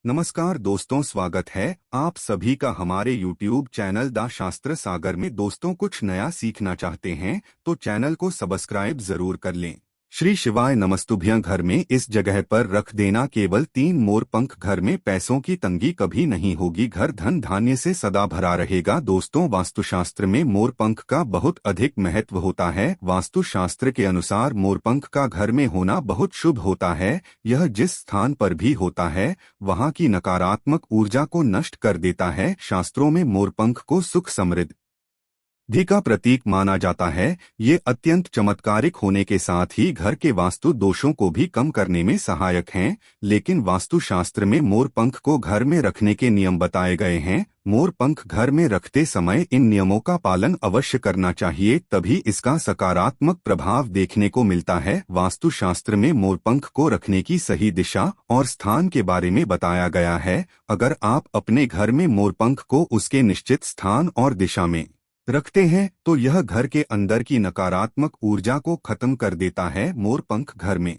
नमस्कार दोस्तों, स्वागत है आप सभी का हमारे YouTube चैनल द शास्त्र सागर में। दोस्तों, कुछ नया सीखना चाहते हैं तो चैनल को सब्सक्राइब जरूर कर लें। श्री शिवाय नमस्तुभ्यं। घर में इस जगह पर रख देना केवल 3 मोर पंख। घर में पैसों की तंगी कभी नहीं होगी। घर धन धान्य से सदा भरा रहेगा। दोस्तों, वास्तुशास्त्र में मोर पंख का बहुत अधिक महत्व होता है। वास्तुशास्त्र के अनुसार मोर पंख का घर में होना बहुत शुभ होता है। यह जिस स्थान पर भी होता है वहां की नकारात्मक ऊर्जा को नष्ट कर देता है। शास्त्रों में मोर पंख को सुख समृद्धि का प्रतीक माना जाता है। ये अत्यंत चमत्कारिक होने के साथ ही घर के वास्तु दोषों को भी कम करने में सहायक हैं। लेकिन वास्तुशास्त्र में मोर पंख को घर में रखने के नियम बताए गए हैं। मोर पंख घर में रखते समय इन नियमों का पालन अवश्य करना चाहिए, तभी इसका सकारात्मक प्रभाव देखने को मिलता है। वास्तुशास्त्र में मोर पंख को रखने की सही दिशा और स्थान के बारे में बताया गया है। अगर आप अपने घर में मोर पंख को उसके निश्चित स्थान और दिशा में रखते हैं तो यह घर के अंदर की नकारात्मक ऊर्जा को खत्म कर देता है। मोर पंख घर में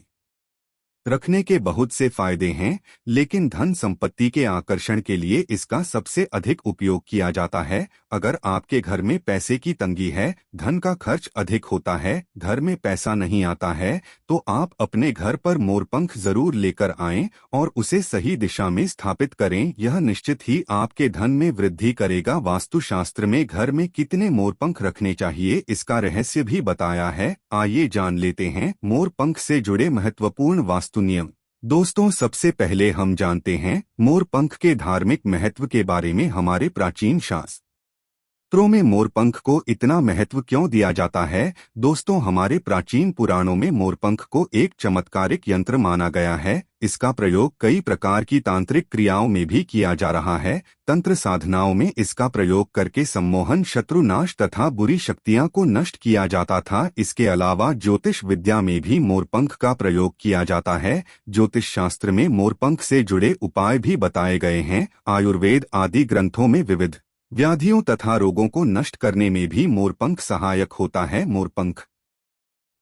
रखने के बहुत से फायदे हैं, लेकिन धन संपत्ति के आकर्षण के लिए इसका सबसे अधिक उपयोग किया जाता है। अगर आपके घर में पैसे की तंगी है, धन का खर्च अधिक होता है, घर में पैसा नहीं आता है, तो आप अपने घर पर मोरपंख जरूर लेकर आएं और उसे सही दिशा में स्थापित करें। यह निश्चित ही आपके धन में वृद्धि करेगा। वास्तुशास्त्र में घर में कितने मोरपंख रखने चाहिए, इसका रहस्य भी बताया है। आइए जान लेते हैं मोरपंख से जुड़े महत्वपूर्ण वास्तु नियम। दोस्तों, सबसे पहले हम जानते हैं मोरपंख के धार्मिक महत्व के बारे में। हमारे प्राचीन शास्त्रों में मोरपंख को इतना महत्व क्यों दिया जाता है? दोस्तों, हमारे प्राचीन पुराणों में मोरपंख को एक चमत्कारिक यंत्र माना गया है। इसका प्रयोग कई प्रकार की तांत्रिक क्रियाओं में भी किया जा रहा है। तंत्र साधनाओं में इसका प्रयोग करके सम्मोहन, शत्रुनाश तथा बुरी शक्तियां को नष्ट किया जाता था। इसके अलावा ज्योतिष विद्या में भी मोरपंख का प्रयोग किया जाता है। ज्योतिष शास्त्र में मोरपंख से जुड़े उपाय भी बताए गए हैं। आयुर्वेद आदि ग्रंथों में विविध व्याधियों तथा रोगों को नष्ट करने में भी मोरपंख सहायक होता है। मोरपंख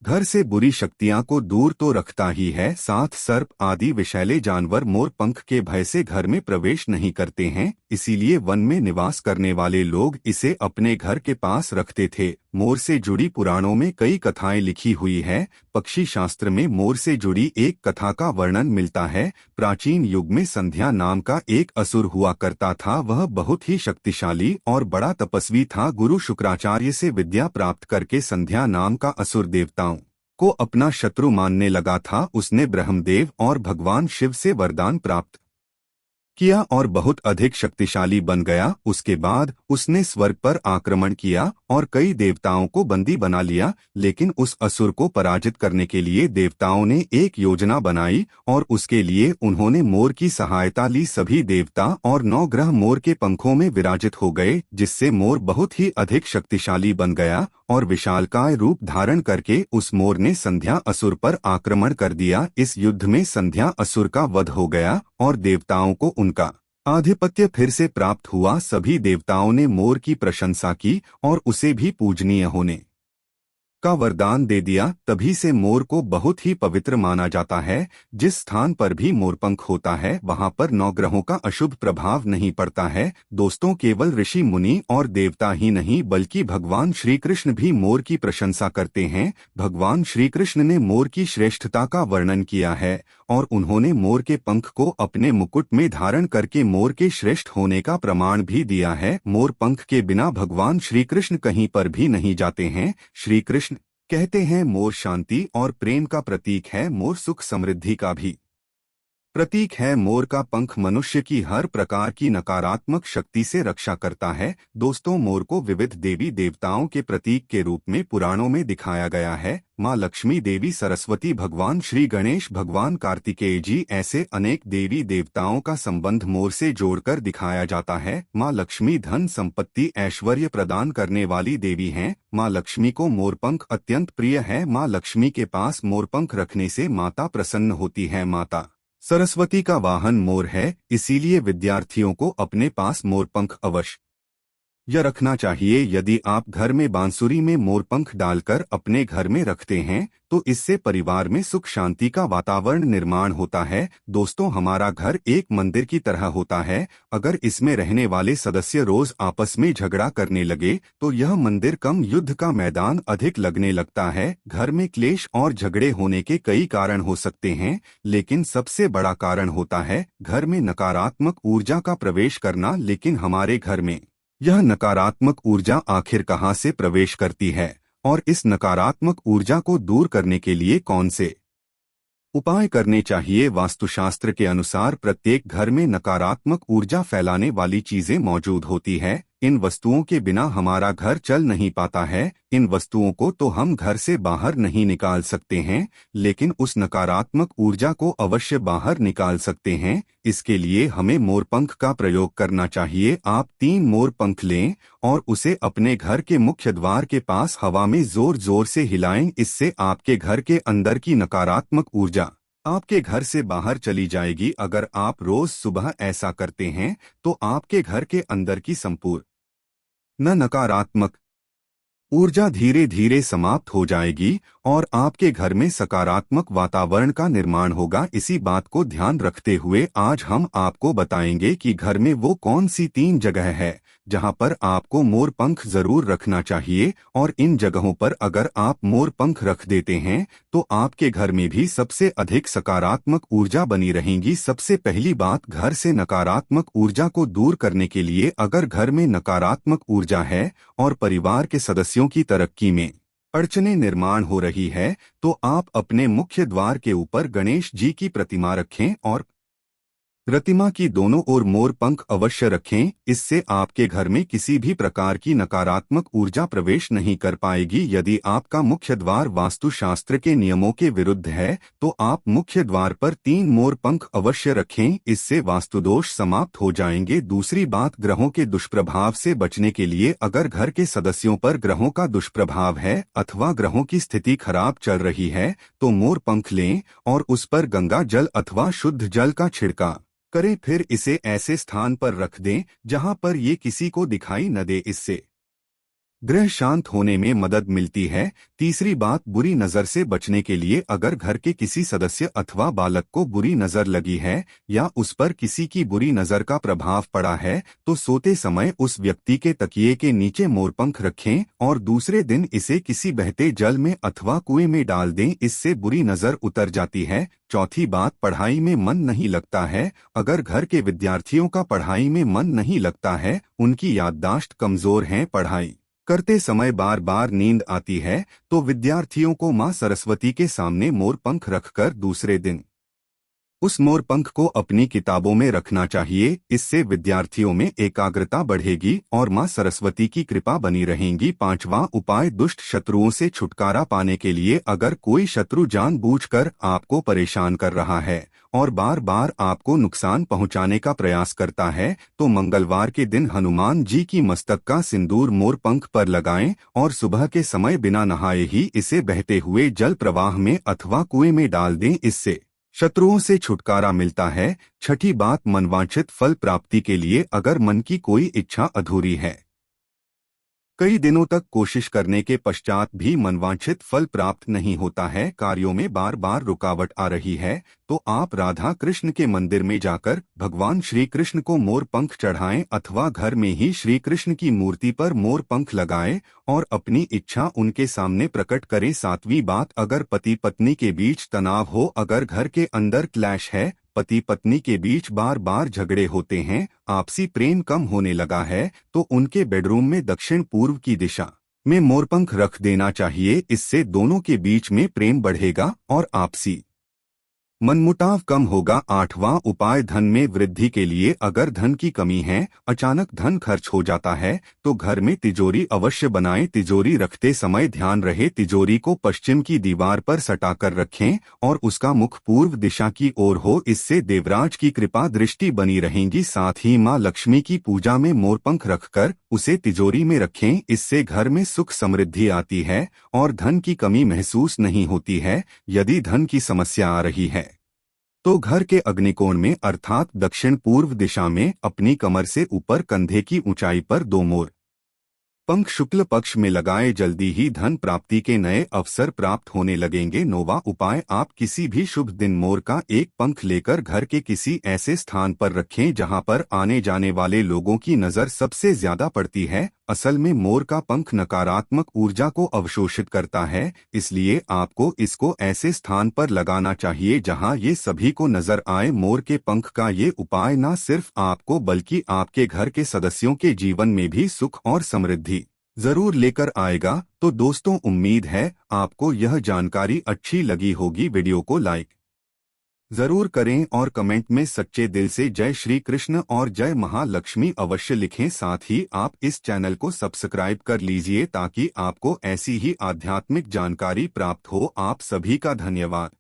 घर से बुरी शक्तियां को दूर तो रखता ही है, साथ सर्प आदि विषैले जानवर मोरपंख के भय से घर में प्रवेश नहीं करते हैं। इसीलिए वन में निवास करने वाले लोग इसे अपने घर के पास रखते थे। मोर से जुड़ी पुराणों में कई कथाएं लिखी हुई है। पक्षी शास्त्र में मोर से जुड़ी एक कथा का वर्णन मिलता है। प्राचीन युग में संध्या नाम का एक असुर हुआ करता था। वह बहुत ही शक्तिशाली और बड़ा तपस्वी था। गुरु शुक्राचार्य से विद्या प्राप्त करके संध्या नाम का असुर देवताओं को अपना शत्रु मानने लगा था। उसने ब्रह्मदेव और भगवान शिव से वरदान प्राप्त किया और बहुत अधिक शक्तिशाली बन गया। उसके बाद उसने स्वर्ग पर आक्रमण किया और कई देवताओं को बंदी बना लिया। लेकिन उस असुर को पराजित करने के लिए देवताओं ने एक योजना बनाई और उसके लिए उन्होंने मोर की सहायता ली। सभी देवता और 9 ग्रह मोर के पंखों में विराजित हो गए, जिससे मोर बहुत ही अधिक शक्तिशाली बन गया और विशालकाय रूप धारण करके उस मोर ने संध्या असुर पर आक्रमण कर दिया। इस युद्ध में संध्या असुर का वध हो गया और देवताओं को उनका आधिपत्य फिर से प्राप्त हुआ। सभी देवताओं ने मोर की प्रशंसा की और उसे भी पूजनीय होने का वरदान दे दिया। तभी से मोर को बहुत ही पवित्र माना जाता है। जिस स्थान पर भी मोरपंख होता है वहां पर 9 ग्रहों का अशुभ प्रभाव नहीं पड़ता है। दोस्तों, केवल ऋषि मुनि और देवता ही नहीं बल्कि भगवान श्री कृष्ण भी मोर की प्रशंसा करते हैं। भगवान श्री कृष्ण ने मोर की श्रेष्ठता का वर्णन किया है और उन्होंने मोर के पंख को अपने मुकुट में धारण करके मोर के श्रेष्ठ होने का प्रमाण भी दिया है। मोर पंख के बिना भगवान श्री कृष्ण कहीं पर भी नहीं जाते हैं। श्री कृष्ण कहते हैं मोर शांति और प्रेम का प्रतीक है। मोर सुख समृद्धि का भी प्रतीक है। मोर का पंख मनुष्य की हर प्रकार की नकारात्मक शक्ति से रक्षा करता है। दोस्तों, मोर को विविध देवी देवताओं के प्रतीक के रूप में पुराणों में दिखाया गया है। माँ लक्ष्मी, देवी सरस्वती, भगवान श्री गणेश, भगवान कार्तिकेय जी, ऐसे अनेक देवी देवताओं का संबंध मोर से जोड़कर दिखाया जाता है। माँ लक्ष्मी धन संपत्ति ऐश्वर्य प्रदान करने वाली देवी हैं। माँ लक्ष्मी को मोरपंख अत्यंत प्रिय है। माँ लक्ष्मी के पास मोरपंख रखने से माता प्रसन्न होती है। माता सरस्वती का वाहन मोर है, इसीलिए विद्यार्थियों को अपने पास मोरपंख अवश्य यह रखना चाहिए। यदि आप घर में बांसुरी में मोरपंख डालकर अपने घर में रखते हैं तो इससे परिवार में सुख शांति का वातावरण निर्माण होता है। दोस्तों, हमारा घर एक मंदिर की तरह होता है। अगर इसमें रहने वाले सदस्य रोज आपस में झगड़ा करने लगे तो यह मंदिर कम युद्ध का मैदान अधिक लगने लगता है। घर में क्लेश और झगड़े होने के कई कारण हो सकते हैं, लेकिन सबसे बड़ा कारण होता है घर में नकारात्मक ऊर्जा का प्रवेश करना। लेकिन हमारे घर में यह नकारात्मक ऊर्जा आखिर कहाँ से प्रवेश करती है और इस नकारात्मक ऊर्जा को दूर करने के लिए कौन से उपाय करने चाहिए? वास्तुशास्त्र के अनुसार प्रत्येक घर में नकारात्मक ऊर्जा फैलाने वाली चीजें मौजूद होती है। इन वस्तुओं के बिना हमारा घर चल नहीं पाता है। इन वस्तुओं को तो हम घर से बाहर नहीं निकाल सकते हैं, लेकिन उस नकारात्मक ऊर्जा को अवश्य बाहर निकाल सकते हैं। इसके लिए हमें मोरपंख का प्रयोग करना चाहिए। आप 3 मोरपंख लें और उसे अपने घर के मुख्य द्वार के पास हवा में जोर जोर से हिलाएं। इससे आपके घर के अंदर की नकारात्मक ऊर्जा आपके घर से बाहर चली जाएगी। अगर आप रोज सुबह ऐसा करते हैं तो आपके घर के अंदर की संपूर्ण नकारात्मक ऊर्जा धीरे धीरे समाप्त हो जाएगी और आपके घर में सकारात्मक वातावरण का निर्माण होगा। इसी बात को ध्यान रखते हुए आज हम आपको बताएंगे कि घर में वो कौन सी 3 जगह है जहां पर आपको मोरपंख जरूर रखना चाहिए। और इन जगहों पर अगर आप मोरपंख रख देते हैं तो आपके घर में भी सबसे अधिक सकारात्मक ऊर्जा बनी रहेगी। सबसे पहली बात, घर से नकारात्मक ऊर्जा को दूर करने के लिए अगर घर में नकारात्मक ऊर्जा है और परिवार के सदस्यों की तरक्की में अड़चनें निर्माण हो रही है तो आप अपने मुख्य द्वार के ऊपर गणेश जी की प्रतिमा रखें और प्रतिमा की दोनों ओर मोरपंख अवश्य रखें। इससे आपके घर में किसी भी प्रकार की नकारात्मक ऊर्जा प्रवेश नहीं कर पाएगी। यदि आपका मुख्य द्वार वास्तुशास्त्र के नियमों के विरुद्ध है तो आप मुख्य द्वार पर 3 मोरपंख अवश्य रखें। इससे वास्तुदोष समाप्त हो जाएंगे। दूसरी बात, ग्रहों के दुष्प्रभाव से बचने के लिए अगर घर के सदस्यों पर ग्रहों का दुष्प्रभाव है अथवा ग्रहों की स्थिति खराब चल रही है तो मोरपंख लें और उस पर गंगा जल अथवा शुद्ध जल का छिड़काव करें। फिर इसे ऐसे स्थान पर रख दें जहां पर ये किसी को दिखाई न दे। इससे ग्रह शांत होने में मदद मिलती है। तीसरी बात, बुरी नजर से बचने के लिए अगर घर के किसी सदस्य अथवा बालक को बुरी नजर लगी है या उस पर किसी की बुरी नजर का प्रभाव पड़ा है तो सोते समय उस व्यक्ति के तकिए के नीचे मोरपंख रखें और दूसरे दिन इसे किसी बहते जल में अथवा कुएं में डाल दें। इससे बुरी नजर उतर जाती है। चौथी बात, पढ़ाई में मन नहीं लगता है। अगर घर के विद्यार्थियों का पढ़ाई में मन नहीं लगता है, उनकी याददाश्त कमजोर है, पढ़ाई करते समय बार बार नींद आती है तो विद्यार्थियों को मां सरस्वती के सामने मोरपंख रखकर दूसरे दिन उस मोरपंख को अपनी किताबों में रखना चाहिए। इससे विद्यार्थियों में एकाग्रता बढ़ेगी और मां सरस्वती की कृपा बनी रहेगी। 5वां उपाय, दुष्ट शत्रुओं से छुटकारा पाने के लिए अगर कोई शत्रु जानबूझकर आपको परेशान कर रहा है और बार बार आपको नुकसान पहुंचाने का प्रयास करता है तो मंगलवार के दिन हनुमान जी की मस्तक का सिंदूर मोरपंख पर लगाएं और सुबह के समय बिना नहाए ही इसे बहते हुए जल प्रवाह में अथवा कुएं में डाल दें। इससे शत्रुओं से छुटकारा मिलता है। छठी बात, मनवांछित फल प्राप्ति के लिए अगर मन की कोई इच्छा अधूरी है, कई दिनों तक कोशिश करने के पश्चात भी मनवांछित फल प्राप्त नहीं होता है, कार्यों में बार बार रुकावट आ रही है, तो आप राधा कृष्ण के मंदिर में जाकर भगवान श्री कृष्ण को मोरपंख चढ़ाएं अथवा घर में ही श्री कृष्ण की मूर्ति पर मोरपंख लगाएं और अपनी इच्छा उनके सामने प्रकट करें। 7वीं बात, अगर पति पत्नी के बीच तनाव हो, अगर घर के अंदर क्लैश है, पति पत्नी के बीच बार बार झगड़े होते हैं, आपसी प्रेम कम होने लगा है तो उनके बेडरूम में दक्षिण पूर्व की दिशा में मोरपंख रख देना चाहिए। इससे दोनों के बीच में प्रेम बढ़ेगा और आपसी मनमुटाव कम होगा। 8वां उपाय, धन में वृद्धि के लिए अगर धन की कमी है, अचानक धन खर्च हो जाता है तो घर में तिजोरी अवश्य बनाएं। तिजोरी रखते समय ध्यान रहे तिजोरी को पश्चिम की दीवार पर सटाकर रखें और उसका मुख पूर्व दिशा की ओर हो। इससे देवराज की कृपा दृष्टि बनी रहेगी। साथ ही मां लक्ष्मी की पूजा में मोरपंख रखकर उसे तिजोरी में रखें। इससे घर में सुख समृद्धि आती है और धन की कमी महसूस नहीं होती है। यदि धन की समस्या आ रही है तो घर के अग्निकोण में अर्थात दक्षिण पूर्व दिशा में अपनी कमर से ऊपर कंधे की ऊंचाई पर 2 मोर पंख शुक्ल पक्ष में लगाए, जल्दी ही धन प्राप्ति के नए अवसर प्राप्त होने लगेंगे। नौवा उपाय, आप किसी भी शुभ दिन मोर का एक पंख लेकर घर के किसी ऐसे स्थान पर रखें जहां पर आने जाने वाले लोगों की नजर सबसे ज्यादा पड़ती है। असल में मोर का पंख नकारात्मक ऊर्जा को अवशोषित करता है, इसलिए आपको इसको ऐसे स्थान पर लगाना चाहिए जहां ये सभी को नजर आए। मोर के पंख का ये उपाय न सिर्फ आपको बल्कि आपके घर के सदस्यों के जीवन में भी सुख और समृद्धि जरूर लेकर आएगा। तो दोस्तों, उम्मीद है आपको यह जानकारी अच्छी लगी होगी। वीडियो को लाइक जरूर करें और कमेंट में सच्चे दिल से जय श्री कृष्ण और जय महालक्ष्मी अवश्य लिखें। साथ ही आप इस चैनल को सब्सक्राइब कर लीजिए ताकि आपको ऐसी ही आध्यात्मिक जानकारी प्राप्त हो। आप सभी का धन्यवाद।